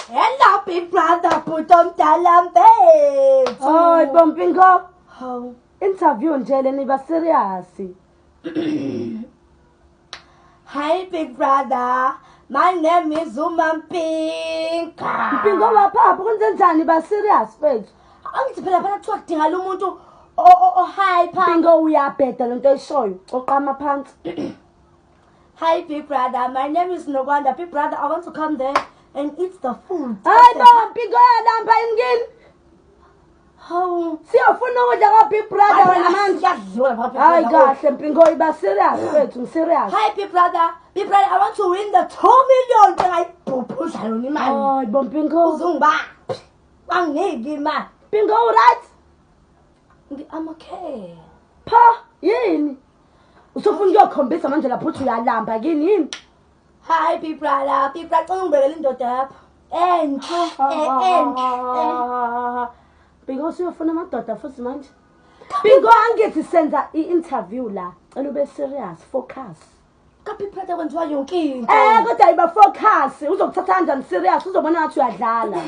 Hello, Big Brother, Bhuti omdala mfethu. Hayi Bompingo. Hawu. Interview nje leni ba serious. Hi, Big Brother. My name is Umampinga. Mpingo wapha kwenze njani ba serious mfethu? Angithi phela kuthiwa kudinga lo muntu hyper. Mpingo uyabheda lento oyishoyo. Oqama phansi. Hi, Big Brother. My name is Nogwanda. Big Brother, I want to come there and eat the food. Hayi Bompingo yalamba ingini. Hawu. Siyofuna ukudla kwa Big Brother wena manje. Hayi kahle Mpingo iba serious mfethu, ngiserious. Hi, Big Brother. Big Brother, I want to win the 2 million ngayibhubhudla yona imali. Hayi Bompingo. Uzungibaphi? Banginiki imali. Mpingo right? I'm okay. Pha yini? Usufuna ukuyokhombisa manje lapho uthi uyalamba kini yini? Hi, Big Brother. Big Brother, cela ungibekele indoda yapha. Enhle. Mpingo usuyofuna amadoda futhi manje. Mpingo angithi senza i-interview la. Cela ube serious, focus. Big Brother kwenziwa yonke into. Kodwa iba focus. Uzokuthatha kanjani serious? Uzobona ngathi uyadlala.